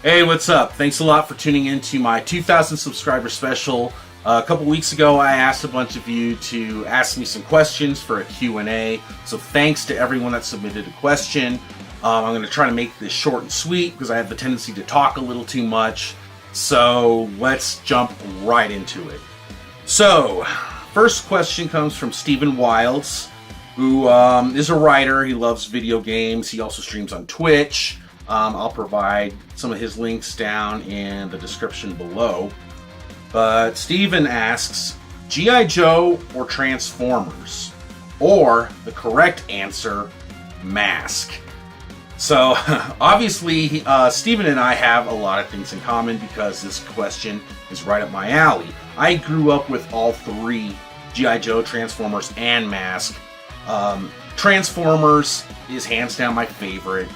Hey, what's up? Thanks a lot for tuning in to my 2,000 subscriber special. A couple weeks ago, I asked a bunch of you to ask me some questions for a Q&A. So thanks to everyone that submitted a question. I'm going to try to make this short and sweet because I have the tendency to talk a little too much. So let's jump right into it. So, first question comes from Stephen Wilds, who is a writer. He loves video games. He also streams on Twitch. I'll provide some of his links down in the description below. But Steven asks, G.I. Joe or Transformers? Or, the correct answer, Mask. So, obviously, Steven and I have a lot of things in common because this question is right up my alley. I grew up with all three, G.I. Joe, Transformers, and Mask. Transformers is hands down my favorite.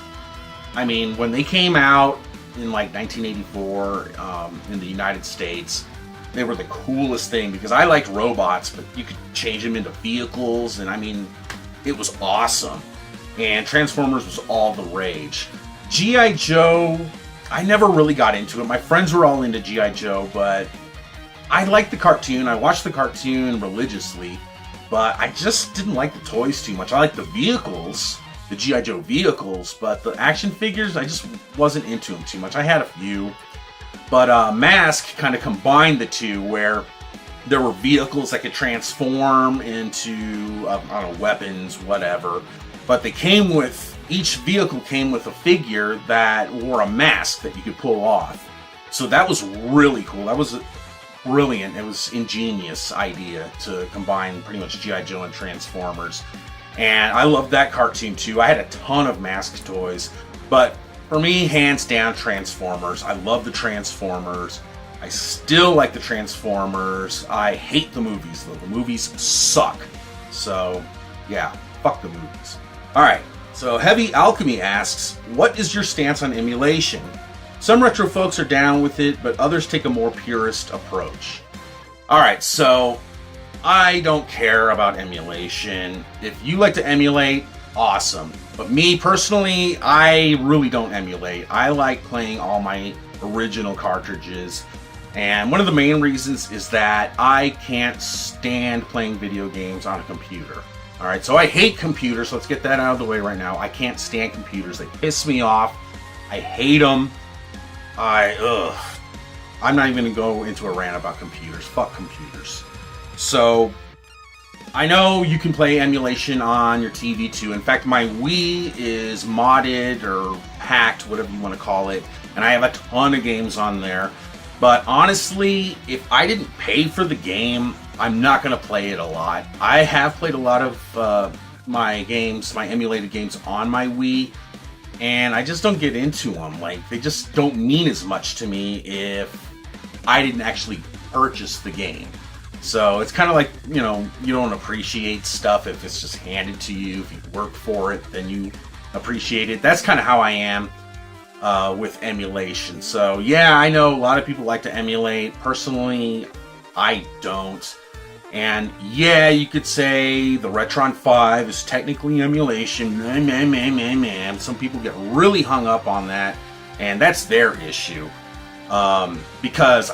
I mean, when they came out in like 1984 in the United States, they were the coolest thing because I liked robots, but you could change them into vehicles, and I mean, it was awesome. And Transformers was all the rage. G.I. Joe, I never really got into it. My friends were all into G.I. Joe, but I liked the cartoon. I watched the cartoon religiously, but I just didn't like the toys too much. I liked the vehicles, the G.I. Joe vehicles, but the action figures, I just wasn't into them too much. I had a few, but Mask kind of combined the two, where there were vehicles that could transform into, I don't know, weapons, whatever, but they came with, each vehicle came with a figure that wore a mask that you could pull off. So that was really cool. That was brilliant. It was ingenious idea to combine pretty much G.I. Joe and Transformers. And I loved that cartoon too. I had a ton of Mask toys, but for me, hands down, Transformers. I love the Transformers. I still like the Transformers. I hate the movies though. The movies suck. So yeah, fuck the movies. Alright, so Heavy Alchemy asks, what is your stance on emulation? Some retro folks are down with it, but others take a more purist approach. Alright, so I don't care about emulation. If you like to emulate, awesome. But me personally, I really don't emulate. I like playing all my original cartridges. And one of the main reasons is that I can't stand playing video games on a computer. Alright, so I hate computers. Let's get that out of the way right now. I can't stand computers. They piss me off. I hate them. I'm not even going to go into a rant about computers. Fuck computers. So, I know you can play emulation on your TV too. In fact, my Wii is modded or hacked, whatever you want to call it, and I have a ton of games on there. But honestly, if I didn't pay for the game, I'm not going to play it a lot. I have played a lot of my games, my emulated games on my Wii, and I just don't get into them. Like, they just don't mean as much to me if I didn't actually purchase the game. So it's kind of like, you know, you don't appreciate stuff if it's just handed to you. If you work for it, then you appreciate it. That's kind of how I am with emulation. So yeah, I know a lot of people like to emulate. Personally, I don't. And yeah, you could say the Retron 5 is technically emulation. Some people get really hung up on that, and that's their issue. Because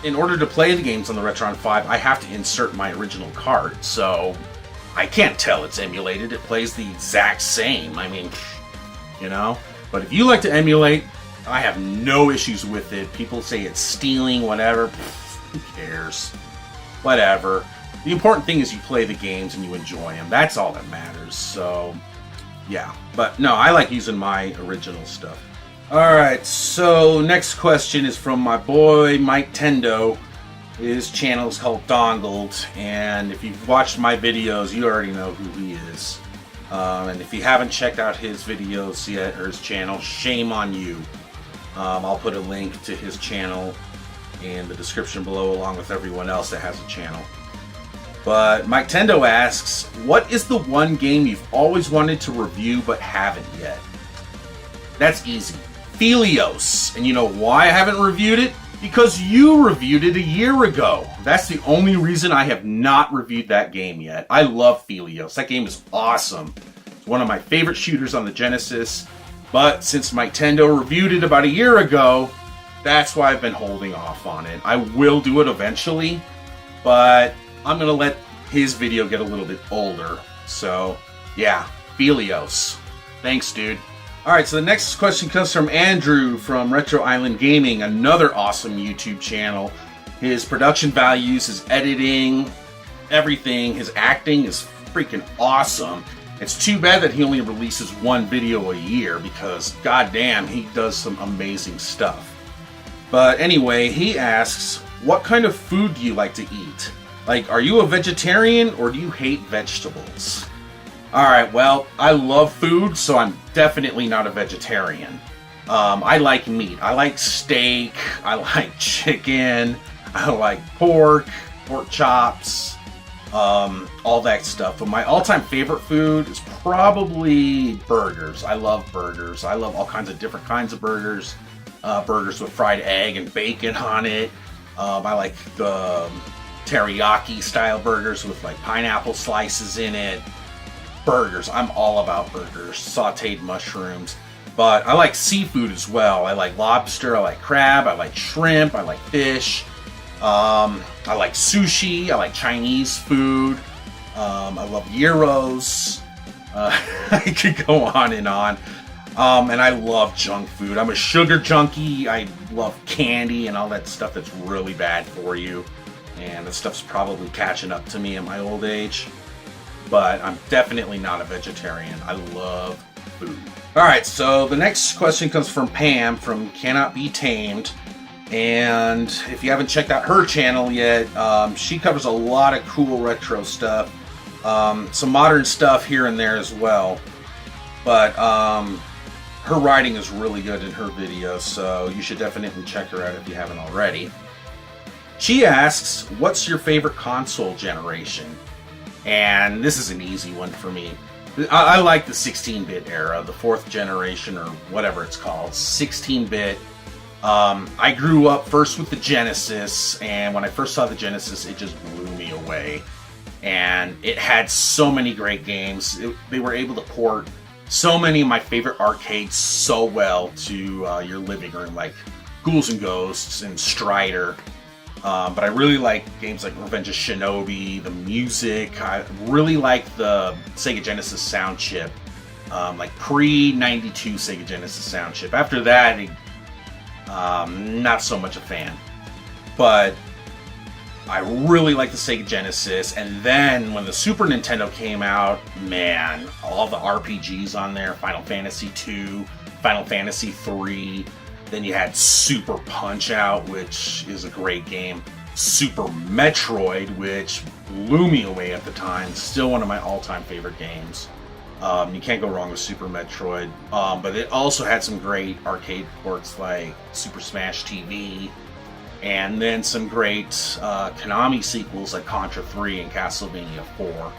in order to play the games on the Retron 5, I have to insert my original card, so I can't tell it's emulated. It plays the exact same. I mean, you know? But if you like to emulate, I have no issues with it. People say it's stealing, whatever. Who cares? Whatever. The important thing is you play the games and you enjoy them. That's all that matters. So, yeah. But no, I like using my original stuff. Alright, so next question is from my boy Mike Tendo. His channel is called Dongled, and if you've watched my videos, you already know who he is. And if you haven't checked out his videos yet, or his channel, shame on you. I'll put a link to his channel in the description below, along with everyone else that has a channel. But Mike Tendo asks, what is the one game you've always wanted to review but haven't yet? That's easy. Phelios. And you know why I haven't reviewed it? Because you reviewed it a year ago. That's the only reason I have not reviewed that game yet. I love Phelios. That game is awesome. It's one of my favorite shooters on the Genesis. But since Nintendo reviewed it about a year ago, that's why I've been holding off on it. I will do it eventually, but I'm going to let his video get a little bit older. So, yeah, Felios. Thanks, dude. Alright, so the next question comes from Andrew from Retro Island Gaming, another awesome YouTube channel. His production values, his editing, everything, his acting is freaking awesome. It's too bad that he only releases one video a year because, goddamn, he does some amazing stuff. But anyway, he asks, what kind of food do you like to eat? Like, are you a vegetarian or do you hate vegetables? Alright, well, I love food, so I'm definitely not a vegetarian. I like meat. I like steak. I like chicken. I like pork chops, all that stuff. But my all-time favorite food is probably burgers. I love burgers. I love all kinds of different kinds of burgers. Burgers with fried egg and bacon on it. I like the teriyaki style burgers with like pineapple slices in it. Burgers. I'm all about burgers. Sauteed mushrooms. But I like seafood as well. I like lobster. I like crab. I like shrimp. I like fish. I like sushi. I like Chinese food. I love gyros. I could go on and on. And I love junk food. I'm a sugar junkie. I love candy and all that stuff that's really bad for you. And that stuff's probably catching up to me in my old age. But I'm definitely not a vegetarian. I love food. Alright, so the next question comes from Pam from Cannot Be Tamed. And if you haven't checked out her channel yet, she covers a lot of cool retro stuff. Some modern stuff here and there as well. But her writing is really good in her videos, so you should definitely check her out if you haven't already. She asks, what's your favorite console generation? And this is an easy one for me. I like the 16-bit era, the 4th generation, or whatever it's called, 16-bit. I grew up first with the Genesis, and when I first saw the Genesis, it just blew me away. And it had so many great games. They were able to port so many of my favorite arcades so well to your living room, like Ghouls and Ghosts and Strider. But I really like games like Revenge of Shinobi, the music. I really like the Sega Genesis sound chip, like pre-92 Sega Genesis sound chip. After that, not so much a fan. But I really like the Sega Genesis, and then when the Super Nintendo came out, man, all the RPGs on there, Final Fantasy II, Final Fantasy III, then you had Super Punch-Out, which is a great game. Super Metroid, which blew me away at the time. Still one of my all-time favorite games. You can't go wrong with Super Metroid. But it also had some great arcade ports like Super Smash TV, and then some great Konami sequels like Contra 3 and Castlevania 4.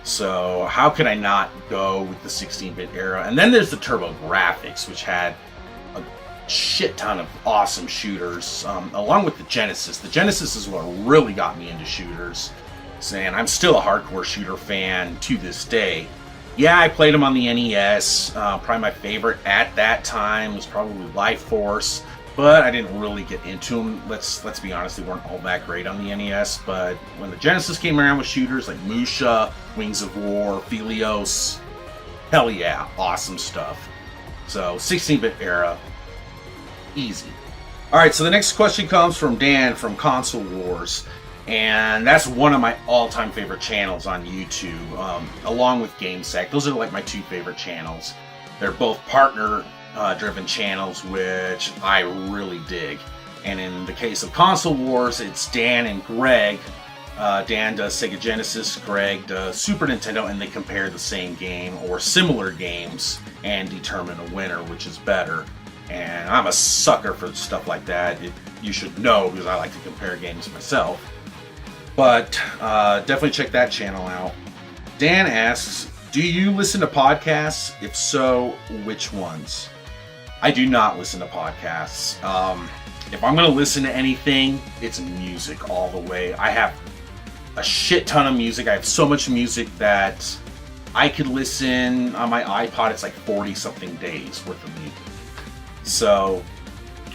So how could I not go with the 16-bit era? And then there's the TurboGrafx, which had shit ton of awesome shooters, along with the Genesis. The Genesis is what really got me into shooters, and I'm still a hardcore shooter fan to this day. Yeah, I played them on the NES. Probably my favorite at that time was probably Life Force, but I didn't really get into them. Let's be honest, they weren't all that great on the NES. But when the Genesis came around with shooters like Musha, Wings of War, Felios, hell yeah, awesome stuff. So 16-bit era. Easy. Alright, so the next question comes from Dan from Console Wars, and that's one of my all-time favorite channels on YouTube, along with GameSack. Those are like my two favorite channels. They're both partner-driven channels, which I really dig. And in the case of Console Wars, it's Dan and Greg. Dan does Sega Genesis, Greg does Super Nintendo, and they compare the same game or similar games and determine a winner, which is better. And I'm a sucker for stuff like that. You should know, because I like to compare games myself. But definitely check that channel out. Dan asks, do you listen to podcasts? If so, which ones? I do not listen to podcasts. If I'm going to listen to anything, it's music all the way. I have a shit ton of music. I have so much music that I could listen on my iPod, it's like 40 something days worth of music. So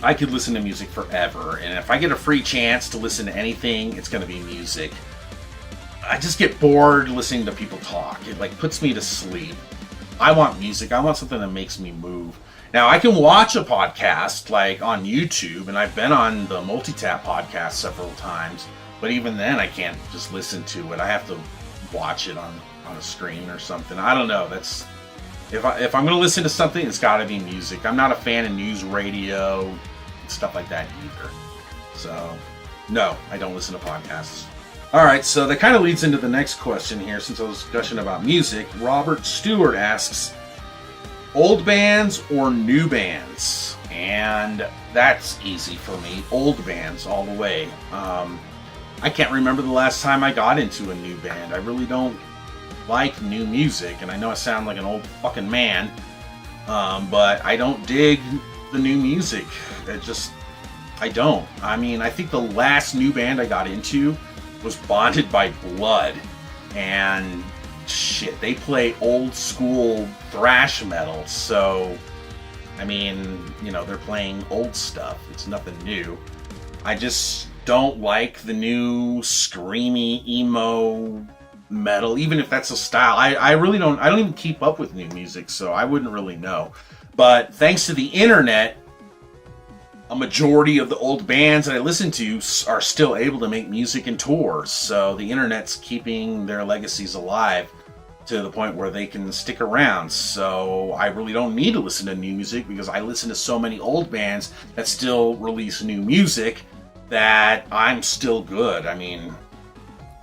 I could listen to music forever. And if I get a free chance to listen to anything, it's going to be music. I just get bored listening to people talk. It like puts me to sleep. I want music. I want something that makes me move. Now I can watch a podcast like on YouTube, and I've been on the Multitap podcast several times, but even then I can't just listen to it. I have to watch it on a screen or something. I don't know. That's if I'm going to listen to something, it's got to be music. I'm not a fan of news radio, stuff like that either. So, no, I don't listen to podcasts. All right, so that kind of leads into the next question here, since I was discussing about music. Robert Stewart asks, old bands or new bands? And that's easy for me. Old bands all the way. I can't remember the last time I got into a new band. I really don't like new music, and I know I sound like an old fucking man, but I don't dig the new music. I don't. I mean, I think the last new band I got into was Bonded by Blood, and shit, they play old school thrash metal, so I mean, you know, they're playing old stuff. It's nothing new. I just don't like the new screamy emo metal, even if that's a style. I really don't. I don't even keep up with new music, so I wouldn't really know. But thanks to the internet, a majority of the old bands that I listen to are still able to make music and tours. So the internet's keeping their legacies alive to the point where they can stick around. So I really don't need to listen to new music, because I listen to so many old bands that still release new music that I'm still good. I mean,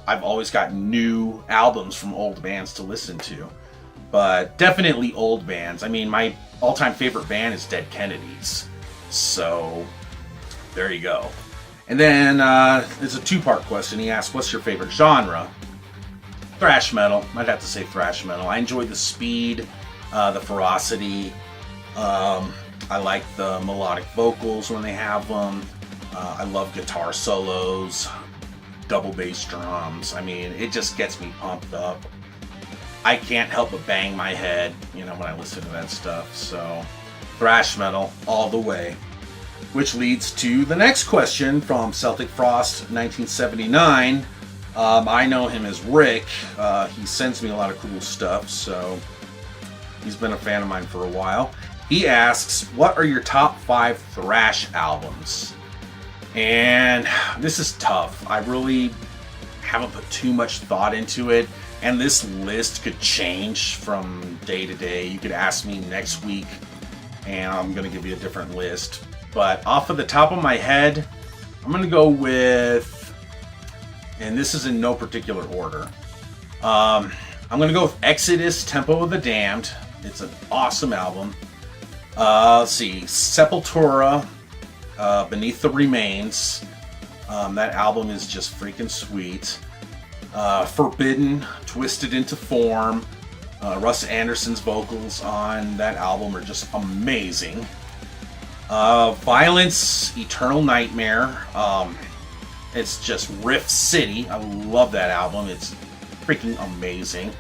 I've always got new albums from old bands to listen to. But definitely old bands. I mean, my all-time favorite band is Dead Kennedys. So, there you go. And then, it's a two-part question. He asked, what's your favorite genre? Thrash metal. I'd have to say thrash metal. I enjoy the speed, the ferocity. I like the melodic vocals when they have them. I love guitar solos, double bass drums. I mean, it just gets me pumped up. I can't help but bang my head, you know, when I listen to that stuff. So, thrash metal all the way. Which leads to the next question from Celtic Frost 1979. I know him as Rick. He sends me a lot of cool stuff, so he's been a fan of mine for a while. He asks, what are your top 5 thrash albums? And this is tough. I really haven't put too much thought into it, and this list could change from day to day. You could ask me next week, and I'm going to give you a different list. But off of the top of my head, I'm going to go with, and this is in no particular order, I'm going to go with Exodus, Tempo of the Damned. It's an awesome album. Let's see, Sepultura, Beneath the Remains. That album is just freaking sweet. Forbidden, Twisted into Form. Russ Anderson's vocals on that album are just amazing. Violence, Eternal Nightmare. It's just Riff City. I love that album. It's freaking amazing.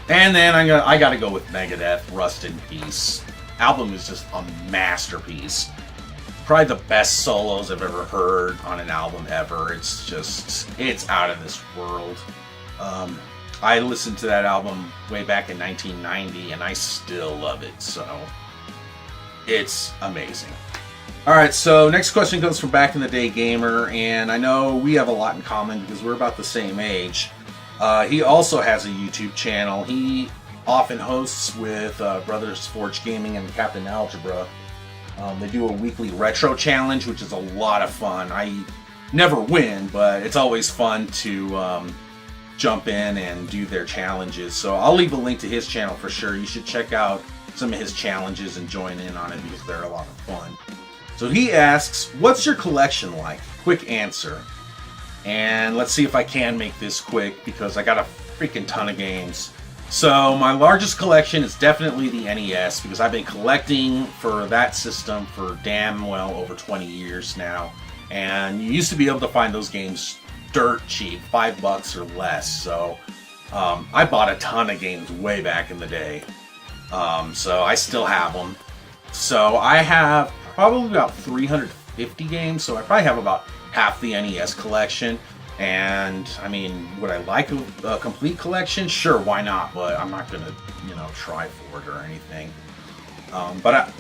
And then I gotta go with Megadeth, Rust in Peace. Album is just a masterpiece. Probably the best solos I've ever heard on an album ever. It's out of this world. I listened to that album way back in 1990, and I still love it, so it's amazing. Alright, so next question comes from Back in the Day Gamer, and I know we have a lot in common because we're about the same age. He also has a YouTube channel. He often hosts with Brothers Forge Gaming and Captain Algebra. They do a weekly retro challenge, which is a lot of fun. I never win, but it's always fun to jump in and do their challenges. So I'll leave a link to his channel for sure. You should check out some of his challenges and join in on it because they're a lot of fun. So he asks, what's your collection like? Quick answer. And let's see if I can make this quick because I got a freaking ton of games. So my largest collection is definitely the NES because I've been collecting for that system for damn well over 20 years now. And you used to be able to find those games dirt cheap, $5 or less. So I bought a ton of games way back in the day, so I still have them. So I have probably about 350 games, so I probably have about half the NES collection. And I mean, would I like a complete collection? Sure, why not? But I'm not gonna, try for it or anything. But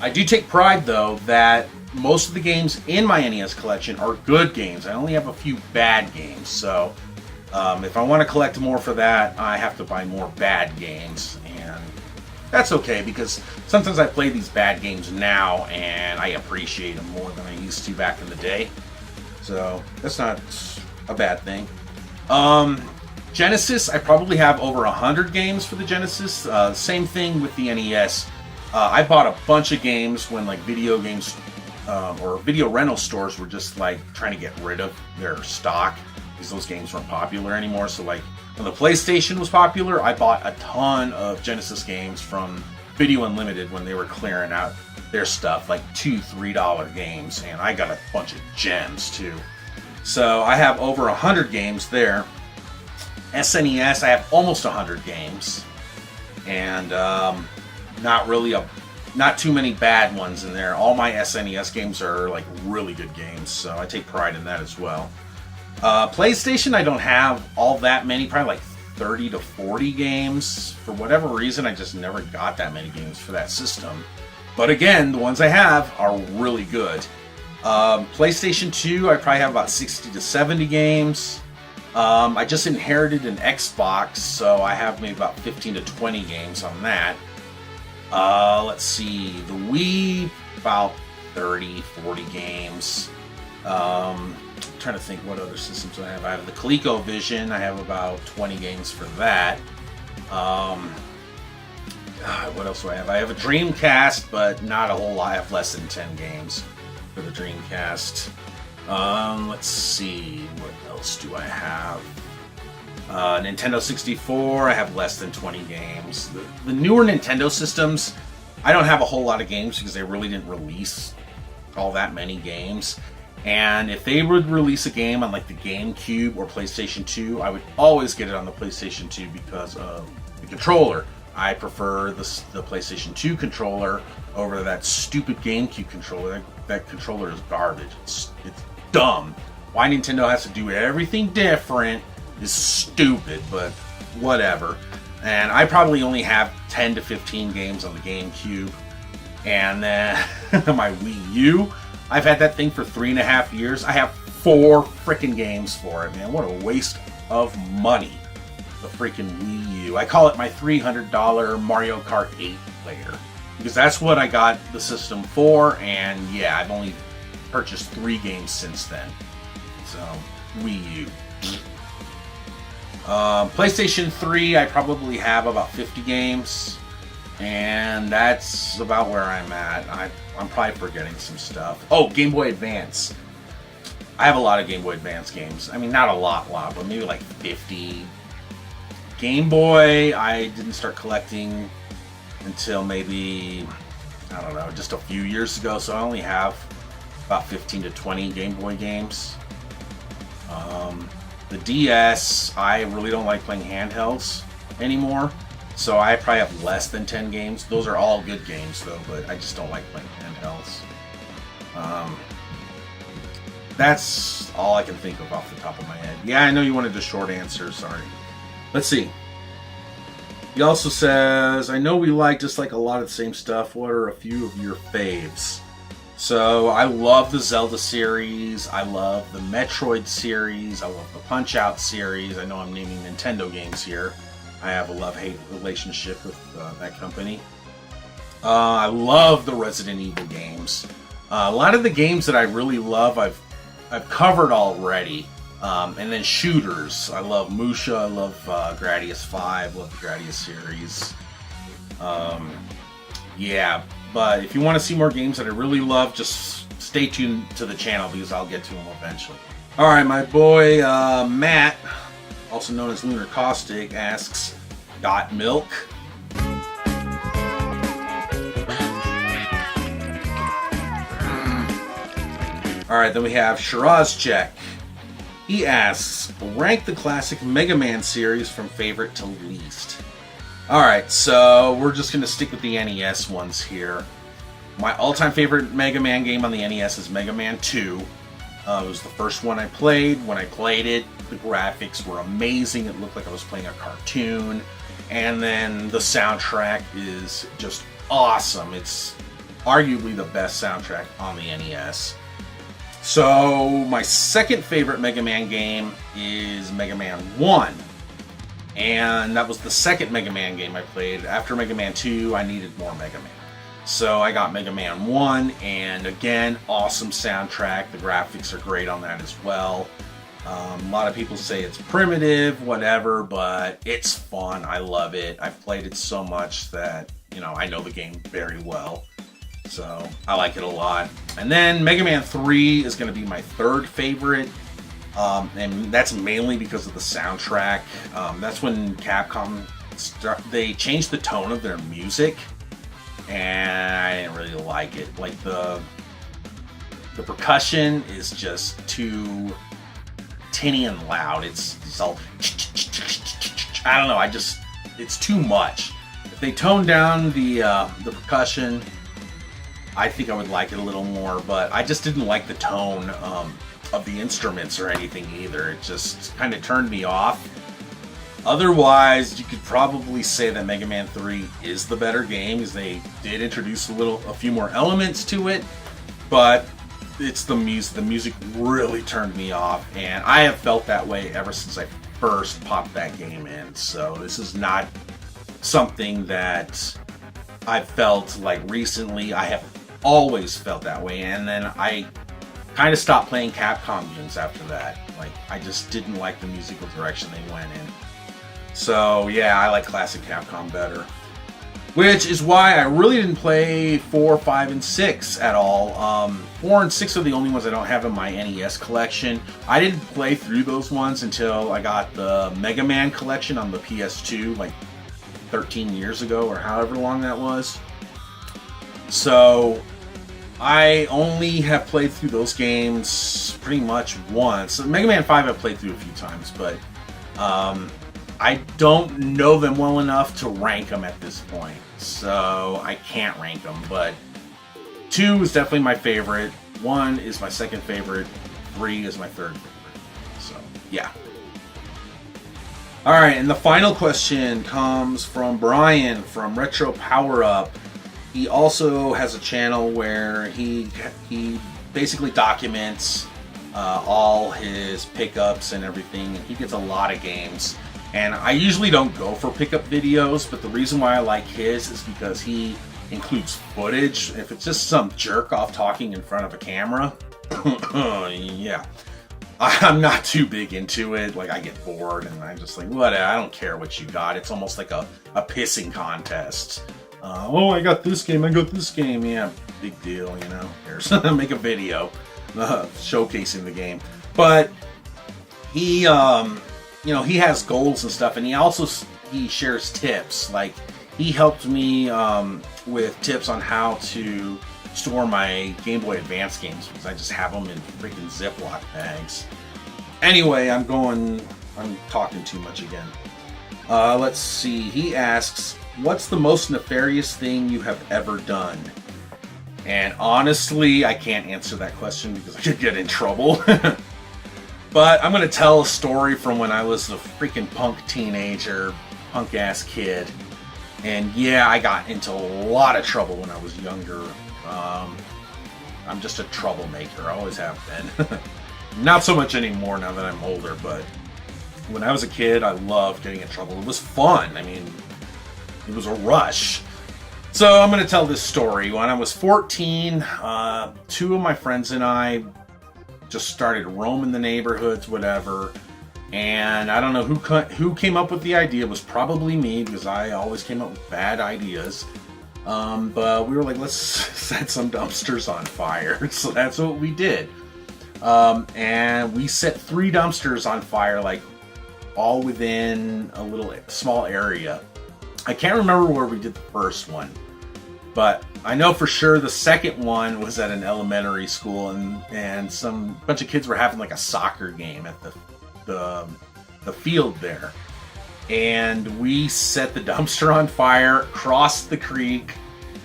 I do take pride, though, that most of the games in my NES collection are good games. I only have a few bad games, so if I want to collect more for that, I have to buy more bad games, and that's okay, because sometimes I play these bad games now, and I appreciate them more than I used to back in the day. So that's not a bad thing. Genesis, I probably have over 100 games for the Genesis. Same thing with the NES. I bought a bunch of games when like video games or video rental stores were just like trying to get rid of their stock because those games weren't popular anymore. So like when the PlayStation was popular, I bought a ton of Genesis games from Video Unlimited when they were clearing out their stuff, like $2-3 games, and I got a bunch of gems too. So I have over 100 games there. SNES, I have almost 100 games, and not too many bad ones in there. All my SNES games are like really good games, so I take pride in that as well. PlayStation, I don't have all that many, probably like 30 to 40 games. For whatever reason, I just never got that many games for that system. But again, the ones I have are really good. PlayStation 2, I probably have about 60 to 70 games. I just inherited an Xbox, so I have maybe about 15 to 20 games on that. Let's see, the Wii, about 30, 40 games. I'm trying to think what other systems I have. I have the ColecoVision, I have about 20 games for that. What else do I have? I have a Dreamcast, but not a whole lot. I have less than 10 games for the Dreamcast. Let's see, what else do I have? Nintendo 64, I have less than 20 games. The newer Nintendo systems, I don't have a whole lot of games because they really didn't release all that many games. And if they would release a game on like the GameCube or PlayStation 2, I would always get it on the PlayStation 2 because of the controller. I prefer the PlayStation 2 controller over that stupid GameCube controller. That controller is garbage. It's dumb. Why Nintendo has to do everything different is stupid, but whatever. And I probably only have 10 to 15 games on the GameCube. And then my Wii U, I've had that thing for 3.5 years. I have 4 freaking games for it, man. What a waste of money. The freaking Wii U. I call it my $300 Mario Kart 8 player, because that's what I got the system for, and yeah, I've only purchased 3 games since then. So, Wii U. PlayStation 3, I probably have about 50 games, and that's about where I'm at. I'm probably forgetting some stuff. Oh, Game Boy Advance. I have a lot of Game Boy Advance games. I mean, not a lot, but maybe like 50. Game Boy, I didn't start collecting until maybe, I don't know, just a few years ago, so I only have about 15 to 20 Game Boy games. The DS, I really don't like playing handhelds anymore, so I probably have less than 10 games. Those are all good games though, but I just don't like playing handhelds. That's all I can think of off the top of my head. Yeah, I know you wanted a short answer, sorry. Let's see. He also says, I know we like just like a lot of the same stuff. What are a few of your faves? So I love the Zelda series. I love the Metroid series. I love the Punch-Out series. I know I'm naming Nintendo games here. I have a love-hate relationship with that company. I love the Resident Evil games. A lot of the games that I really love, I've covered already. And then shooters. I love Musha. I love Gradius 5. Love the Gradius series. Yeah, but if you want to see more games that I really love, just stay tuned to the channel because I'll get to them eventually. Alright, my boy Matt, also known as Lunar Caustic, asks, got milk? Alright, then we have Shiraz Check. He asks, rank the classic Mega Man series from favorite to least. Alright, so we're just going to stick with the NES ones here. My all-time favorite Mega Man game on the NES is Mega Man 2. It was the first one I played. When I played it, the graphics were amazing. It looked like I was playing a cartoon. And then the soundtrack is just awesome. It's arguably the best soundtrack on the NES. So my second favorite Mega Man game is Mega Man 1. And that was the second Mega Man game I played. After Mega Man 2, I needed more Mega Man. So I got Mega Man 1, and again, awesome soundtrack. The graphics are great on that as well. A lot of people say it's primitive, whatever, but it's fun. I love it. I've played it so much that, I know the game very well. So I like it a lot. And then Mega Man 3 is going to be my third favorite. And that's mainly because of the soundtrack. That's when Capcom they changed the tone of their music. And I didn't really like it. Like the percussion is just too tinny and loud. It's all I don't know. It's too much. If they toned down the percussion, I think I would like it a little more. But I just didn't like the tone of the instruments or anything either. It just kind of turned me off. Otherwise, you could probably say that Mega Man 3 is the better game, because they did introduce a few more elements to it, but it's the music. The music really turned me off, and I have felt that way ever since I first popped that game in. So this is not something that I've felt like recently. I have always felt that way, and then I kind of stopped playing Capcom games after that. Like, I just didn't like the musical direction they went in. So yeah, I like classic Capcom better. Which is why I really didn't play 4, 5, and 6 at all. 4 and 6 are the only ones I don't have in my NES collection. I didn't play through those ones until I got the Mega Man collection on the PS2, like 13 years ago, or however long that was. So I only have played through those games pretty much once. Mega Man 5 I've played through a few times, but I don't know them well enough to rank them at this point, so I can't rank them, but 2 is definitely my favorite, 1 is my second favorite, 3 is my third favorite, so yeah. Alright, and the final question comes from Brian from Retro Power Up. He also has a channel where he basically documents all his pickups and everything. He gets a lot of games. And I usually don't go for pickup videos, but the reason why I like his is because he includes footage. If it's just some jerk off talking in front of a camera, yeah, I'm not too big into it. Like, I get bored and I'm just like, whatever, I don't care what you got. It's almost like a pissing contest. Oh, I got this game, yeah, big deal, Here's make a video showcasing the game. But he he has goals and stuff, and he shares tips. Like, he helped me with tips on how to store my Game Boy Advance games, because I just have them in freaking Ziploc bags. Anyway, I'm talking too much again. Let's see. He asks, what's the most nefarious thing you have ever done? And honestly, I can't answer that question because I could get in trouble. But I'm going to tell a story from when I was a freaking punk teenager, punk-ass kid. And yeah, I got into a lot of trouble when I was younger. I'm just a troublemaker, I always have been. Not so much anymore now that I'm older, but when I was a kid, I loved getting in trouble. It was fun. I mean, it was a rush. So I'm going to tell this story. When I was 14, 2 of my friends and I just started roaming the neighborhoods, whatever, and I don't know who came up with the idea. It was probably me, because I always came up with bad ideas. But we were like, let's set some dumpsters on fire. So that's what we did. And we set 3 dumpsters on fire, like all within a little small area. I can't remember where we did the first one, But I know for sure the second one was at an elementary school, and some bunch of kids were having like a soccer game at the field there. And we set the dumpster on fire, crossed the creek,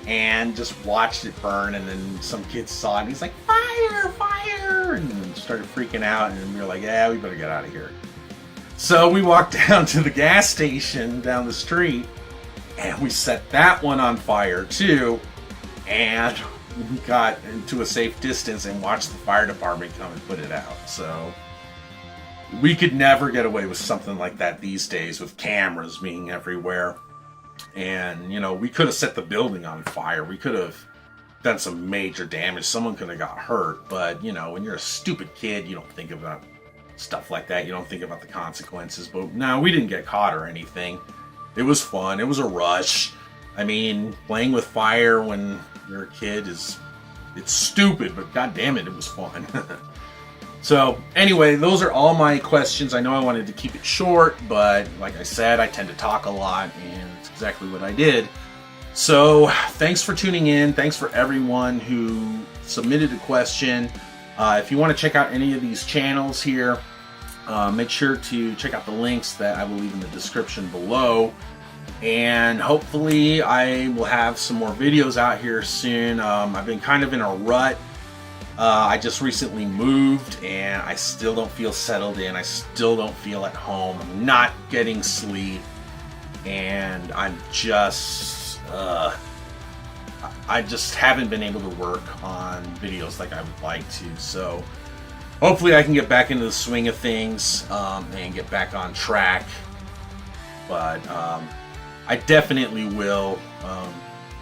and just watched it burn. And then some kid saw it, and he's like, "Fire, fire!" and started freaking out. And we were like, "Yeah, we better get out of here." So we walked down to the gas station down the street, and we set that one on fire too. And we got into a safe distance and watched the fire department come and put it out. So we could never get away with something like that these days, with cameras being everywhere. And, you know, we could have set the building on fire. We could have done some major damage. Someone could have got hurt. But, you know, when you're a stupid kid, you don't think about stuff like that. You don't think about the consequences. But no, we didn't get caught or anything. It was fun. It was a rush. I mean, playing with fire when you're a kid it's stupid, but god damn it, it was fun. So anyway, those are all my questions. I know I wanted to keep it short, but like I said, I tend to talk a lot, and it's exactly what I did. So thanks for tuning in. Thanks for everyone who submitted a question. If you want to check out any of these channels here, make sure to check out the links that I will leave in the description below. And hopefully I will have some more videos out here soon. I've been kind of in a rut. I just recently moved, and I still don't feel settled in. I still don't feel at home. I'm not getting sleep, and I'm just I just haven't been able to work on videos like I would like to. So hopefully I can get back into the swing of things and get back on track. But I definitely will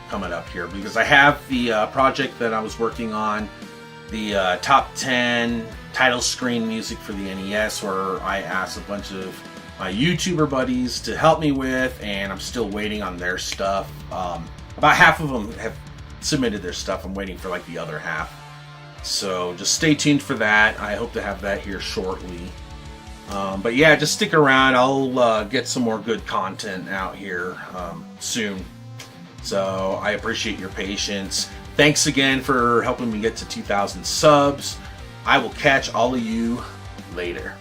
coming up here, because I have the project that I was working on, the top 10 title screen music for the NES, where I asked a bunch of my YouTuber buddies to help me with, and I'm still waiting on their stuff. About half of them have submitted their stuff. I'm waiting for like the other half. So just stay tuned for that. I hope to have that here shortly. But yeah, just stick around. I'll get some more good content out here soon. So I appreciate your patience. Thanks again for helping me get to 2,000 subs. I will catch all of you later.